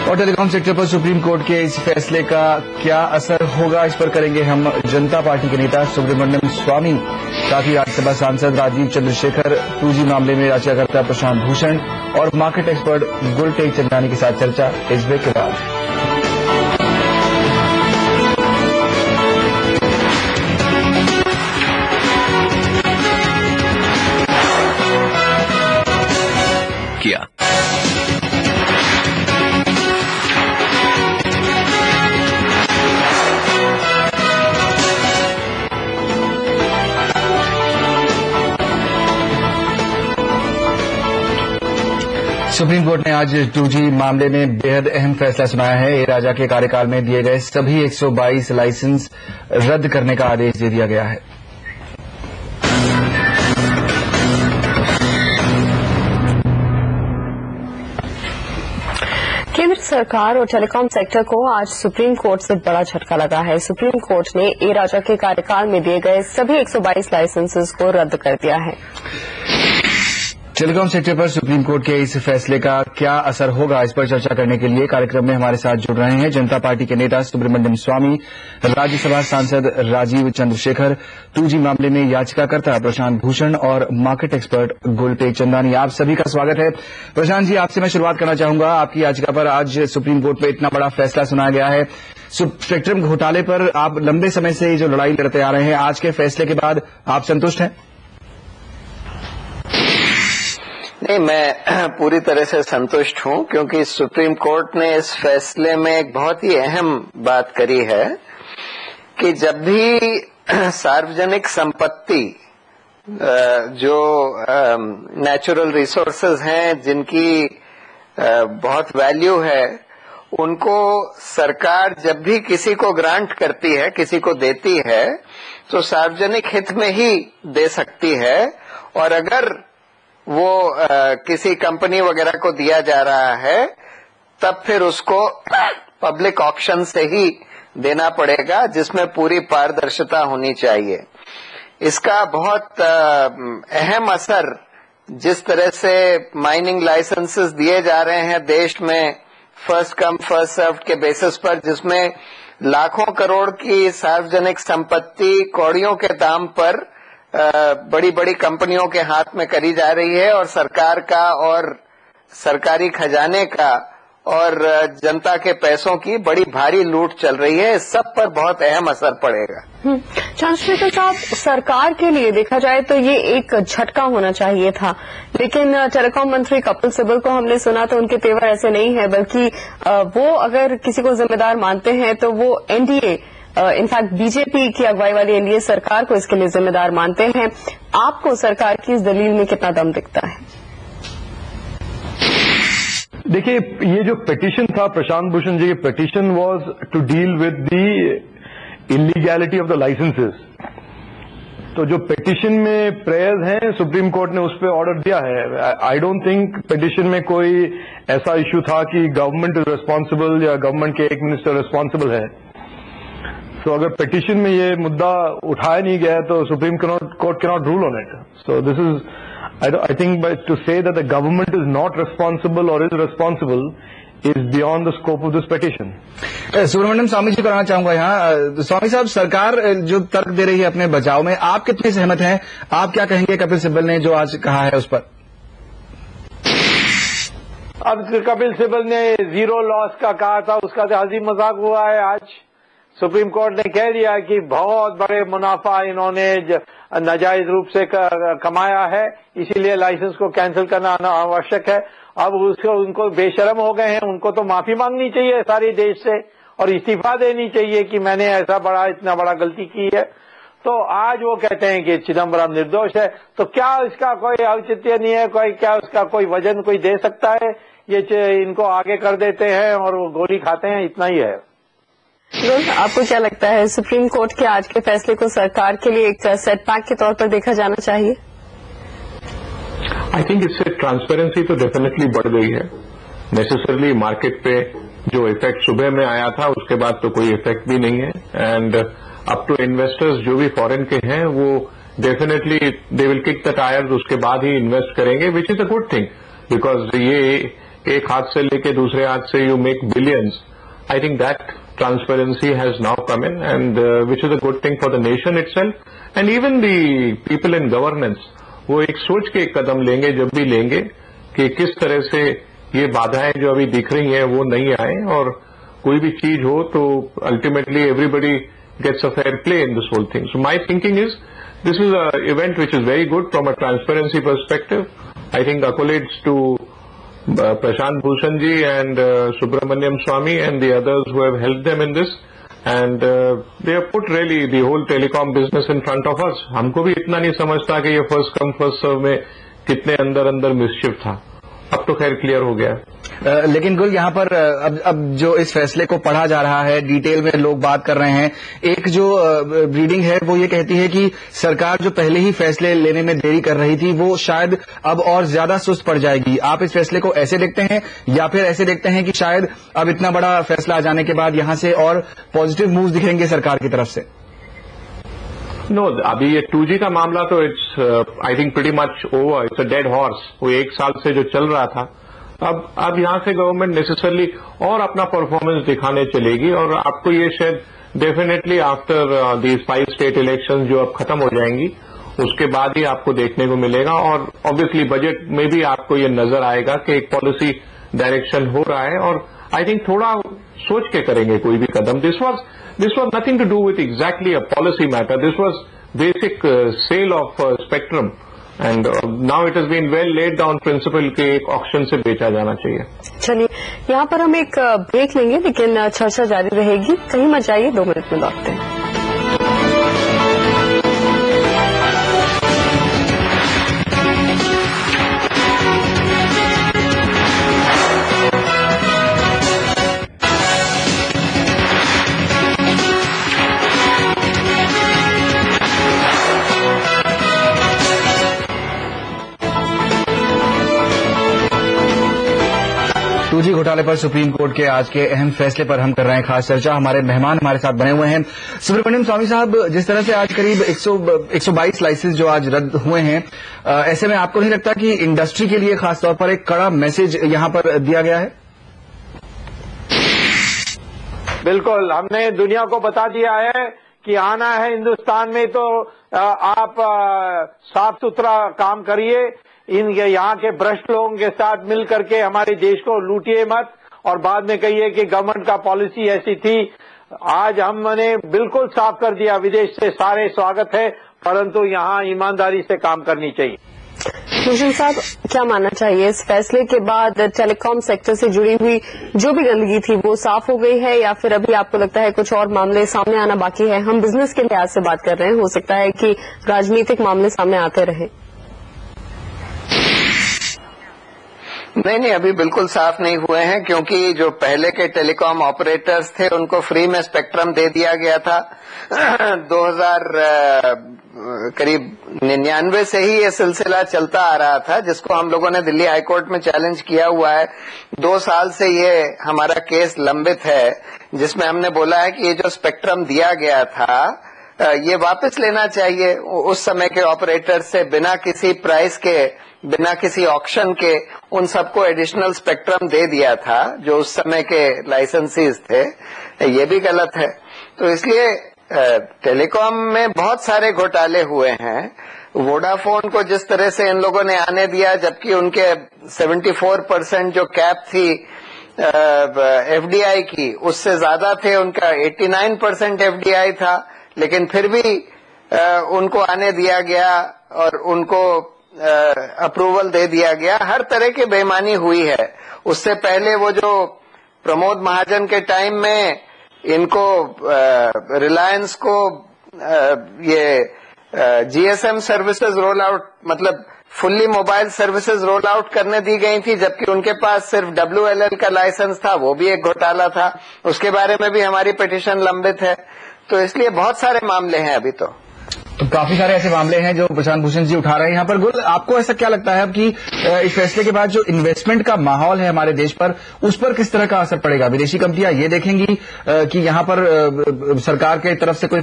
और telecom sector पर supreme court के इस फैसले का क्या असर होगा, इस पर करेंगे हम जनता पार्टी के नेता सुब्रमण्यम स्वामी, साथ ही राज्यसभा सांसद राजीव चंद्रशेखर, 2G मामले में याचिकाकर्ता प्रशांत भूषण और मार्केट एक्सपर्ट गुलटेग चंदानी के साथ चर्चा इस ब्रेक के बाद। सुप्रीम कोर्ट ने आज 2G मामले में बेहद अहम फैसला सुनाया है। ए राजा के कार्यकाल में दिए गए सभी 122 लाइसेंस रद्द करने का आदेश दे दिया गया है। केंद्र सरकार और टेलीकॉम सेक्टर को आज सुप्रीम कोर्ट से बड़ा झटका लगा है। सुप्रीम कोर्ट ने ए राजा के कार्यकाल में दिए गए सभी 122 लाइसेंसेस को रद्द कर दिया है। टेलीकॉम सेक्टर पर सुप्रीम कोर्ट के इस फैसले का क्या असर होगा, इस पर चर्चा करने के लिए कार्यक्रम में हमारे साथ जुड़ रहे हैं जनता पार्टी के नेता सुब्रमण्यम स्वामी, राज्यसभा सांसद राजीव चंद्रशेखर, 2G मामले में याचिकाकर्ता प्रशांत भूषण और मार्केट एक्सपर्ट गुलटेग चंदानी। आप सभी का स्वागत है। प्रशांत जी, आपसे मैं शुरुआत करना चाहूंगा। आपकी याचिका पर आज सुप्रीम कोर्ट में इतना बड़ा फैसला सुनाया गया है। स्पेक्ट्रम घोटाले पर आप लंबे समय से जो लड़ाई लड़ते आ रहे हैं, आज के फैसले के बाद आप संतुष्ट हैं? नहीं, मैं पूरी तरह से संतुष्ट हूं, क्योंकि सुप्रीम कोर्ट ने इस फैसले में एक बहुत ही अहम बात करी है कि जब भी सार्वजनिक संपत्ति जो नेचुरल रिसोर्सेज हैं, जिनकी बहुत वैल्यू है, उनको सरकार जब भी किसी को ग्रांट करती है, किसी को देती है, तो सार्वजनिक हित में ही दे सकती है। और अगर वो किसी कंपनी वगैरह को दिया जा रहा है, तब फिर उसको पब्लिक ऑक्शन से ही देना पड़ेगा, जिसमें पूरी पारदर्शिता होनी चाहिए। इसका बहुत अहम असर, जिस तरह से माइनिंग लाइसेंसेस दिए जा रहे हैं देश में फर्स्ट कम फर्स्ट सर्व्ड के बेसिस पर, जिसमें लाखों करोड़ की सार्वजनिक संपत्ति कौड़ियों के दाम पर बड़ी बड़ी कंपनियों के हाथ में करी जा रही है, और सरकार का और सरकारी खजाने का और जनता के पैसों की बड़ी भारी लूट चल रही है। इस सब पर बहुत अहम असर पड़ेगा। चंद्रशेखर साहब, सरकार के लिए देखा जाए तो ये एक झटका होना चाहिए था, लेकिन टेलीकॉम मंत्री कपिल सिब्बल को हमने सुना तो उनके तेवर ऐसे नहीं है, बल्कि वो अगर किसी को जिम्मेदार मानते हैं तो वो एनडीए, इनफैक्ट बीजेपी की अगुवाई वाली एनडीए सरकार को इसके लिए जिम्मेदार मानते हैं। आपको सरकार की इस दलील में कितना दम दिखता है? देखिए, ये जो पिटीशन था प्रशांत भूषण जी की petition was to deal with the illegality of the licences. तो जो पिटीशन में प्रेयर्स हैं, सुप्रीम कोर्ट ने उस पर ऑर्डर दिया है। आई डोंट थिंक पिटीशन में कोई ऐसा इश्यू था कि गवर्नमेंट इज रिस्पॉन्सिबल या गवर्नमेंट के एक मिनिस्टर रिस्पॉन्सिबल है। तो अगर पिटीशन में ये मुद्दा उठाया नहीं गया तो supreme court cannot rule on it. So this is, I think to say that the government is not responsible or is responsible is beyond the scope of this petition. Subramanian Swamy ji को आना चाहूंगा यहाँ। स्वामी साहब, सरकार जो तर्क दे रही है अपने बचाव में, आप कितने सहमत हैं? आप क्या कहेंगे कपिल सिब्बल ने जो आज कहा है उस पर? अब कपिल सिब्बल ने जीरो लॉस का कहा था, उसका तो हंसी मजाक हुआ है। आज सुप्रीम कोर्ट ने कह दिया कि बहुत बड़े मुनाफा इन्होंने नाजायज रूप से कमाया है, इसीलिए लाइसेंस को कैंसिल करना आवश्यक है। अब उनको बेशर्म हो गए हैं, उनको तो माफी मांगनी चाहिए सारे देश से और इस्तीफा देनी चाहिए कि मैंने इतना बड़ा गलती की है। तो आज वो कहते हैं कि चिदम्बरम निर्दोष है। तो क्या इसका कोई औचित्य नहीं है? क्या उसका कोई वजन कोई दे सकता है? ये इनको आगे कर देते हैं और वो गोली खाते हैं, इतना ही है। आपको क्या लगता है, सुप्रीम कोर्ट के आज के फैसले को सरकार के लिए एक सेटबैक के तौर पर देखा जाना चाहिए? आई थिंक इससे ट्रांसपेरेंसी तो डेफिनेटली बढ़ गई है। नेसेसरली मार्केट पे जो इफेक्ट सुबह में आया था, उसके बाद तो कोई इफेक्ट भी नहीं है। एंड अब तो इन्वेस्टर्स जो भी फॉरेन के हैं, वो definitely they will kick the tyres, उसके बाद ही इन्वेस्ट करेंगे, which is a good thing, because ये एक हाथ से लेके दूसरे हाथ से you make billions. I think that transparency has now come in, and which is a good thing for the nation itself, and even the people in governance. वो एक सोच के एक कदम लेंगे जब भी लेंगे कि किस तरह से ये बाधाएं जो अभी दिख रही हैं वो नहीं आए, और कोई भी चीज हो तो ultimately everybody gets a fair play in this whole thing. So my thinking is this is a event which is very good from a transparency perspective. I think accolades to Prashant Bhushan ji and Subramaniam Swamy and the others who have helped them in this, and they have put really the whole telecom business in front of us. हमको भी इतना नहीं समझता कि ये first come first serve में कितने अंदर मिसचिफ था. अब तो खैर क्लियर हो गया. लेकिन गुल, यहाँ पर अब जो इस फैसले को पढ़ा जा रहा है, डिटेल में लोग बात कर रहे हैं. एक जो रीडिंग है वो ये कहती है कि सरकार जो पहले ही फैसले लेने में देरी कर रही थी वो शायद अब और ज्यादा सुस्त पड़ जाएगी. आप इस फैसले को ऐसे देखते हैं या फिर ऐसे देखते हैं कि शायद अब इतना बड़ा फैसला आ जाने के बाद यहां से और पॉजिटिव मूव दिखेंगे सरकार की तरफ से? नो, अभी ये 2G का मामला तो it's I think pretty much over. It's a dead horse. वो एक साल से जो चल रहा था, अब यहां से गवर्नमेंट नेसेसरली और अपना परफॉर्मेंस दिखाने चलेगी, और आपको ये शायद definitely after these 5 state elections जो अब खत्म हो जाएंगी उसके बाद ही आपको देखने को मिलेगा. और ऑब्वियसली बजट में भी आपको ये नजर आएगा कि एक पॉलिसी डायरेक्शन हो रहा है, और आई थिंक थोड़ा सोच के करेंगे कोई भी कदम. This was nothing to do with exactly a policy matter. This was basic sale of spectrum, and now it has been well laid down principle कि एक ऑक्शन से बेचा जाना चाहिए. चलिए, यहाँ पर हम एक ब्रेक लेंगे, लेकिन चर्चा जारी रहेगी. कहीं मत जाइए, 2 मिनट में लौटते हैं. घोटाले पर सुप्रीम कोर्ट के आज के अहम फैसले पर हम कर रहे हैं खास चर्चा. हमारे मेहमान हमारे साथ बने हुए हैं. सुब्रमण्यम स्वामी साहब, जिस तरह से आज करीब 122 लाइसेंस जो आज रद्द हुए हैं, ऐसे में आपको नहीं लगता कि इंडस्ट्री के लिए खासतौर पर एक कड़ा मैसेज यहां पर दिया गया है? बिल्कुल, हमने दुनिया को बता दिया है कि आना है हिंदुस्तान में तो आप साफ सुथरा काम करिए. यहाँ के भ्रष्ट लोगों के साथ मिल करके हमारे देश को लूटिए मत, और बाद में कहिए कि गवर्नमेंट का पॉलिसी ऐसी थी. आज हमने बिल्कुल साफ कर दिया, विदेश से सारे स्वागत है, परंतु यहाँ ईमानदारी से काम करनी चाहिए. भूषण साहब, क्या मानना चाहिए, इस फैसले के बाद टेलीकॉम सेक्टर से जुड़ी हुई जो भी गंदगी थी वो साफ हो गई है, या फिर अभी आपको लगता है कुछ और मामले सामने आना बाकी है? हम बिजनेस के लिहाज से बात कर रहे हैं, हो सकता है कि राजनीतिक मामले सामने आते रहे. नहीं, अभी बिल्कुल साफ नहीं हुए हैं, क्योंकि जो पहले के टेलीकॉम ऑपरेटर्स थे उनको फ्री में स्पेक्ट्रम दे दिया गया था. 1999 से ही ये सिलसिला चलता आ रहा था, जिसको हम लोगों ने दिल्ली हाईकोर्ट में चैलेंज किया हुआ है. 2 साल से ये हमारा केस लंबित है, जिसमें हमने बोला है कि ये जो स्पेक्ट्रम दिया गया था ये वापस लेना चाहिए. उस समय के ऑपरेटर से बिना किसी प्राइस के, बिना किसी ऑक्शन के उन सबको एडिशनल स्पेक्ट्रम दे दिया था जो उस समय के लाइसेंसीज थे. ये भी गलत है. तो इसलिए टेलीकॉम में बहुत सारे घोटाले हुए हैं. वोडाफोन को जिस तरह से इन लोगों ने आने दिया, जबकि उनके 74% जो कैप थी एफडीआई की, उससे ज्यादा थे. उनका 89% एफडीआई था, लेकिन फिर भी उनको आने दिया गया और उनको अप्रूवल दे दिया गया. हर तरह की बेईमानी हुई है. उससे पहले वो जो प्रमोद महाजन के टाइम में इनको रिलायंस को ये जीएसएम सर्विसेज रोल आउट, मतलब fully mobile services roll out करने दी गई थी, जबकि उनके पास सिर्फ WLL का लाइसेंस था. वो भी एक घोटाला था. उसके बारे में भी हमारी पिटीशन लंबित है. तो इसलिए बहुत सारे मामले हैं अभी. तो काफी सारे ऐसे मामले हैं जो प्रशांत भूषण जी उठा रहे हैं यहाँ पर. गुल, आपको ऐसा क्या लगता है अब कि इस फैसले के बाद जो इन्वेस्टमेंट का माहौल है हमारे देश पर, उस पर किस तरह का असर पड़ेगा? विदेशी कंपनियां ये देखेंगी कि यहाँ पर सरकार के तरफ से कोई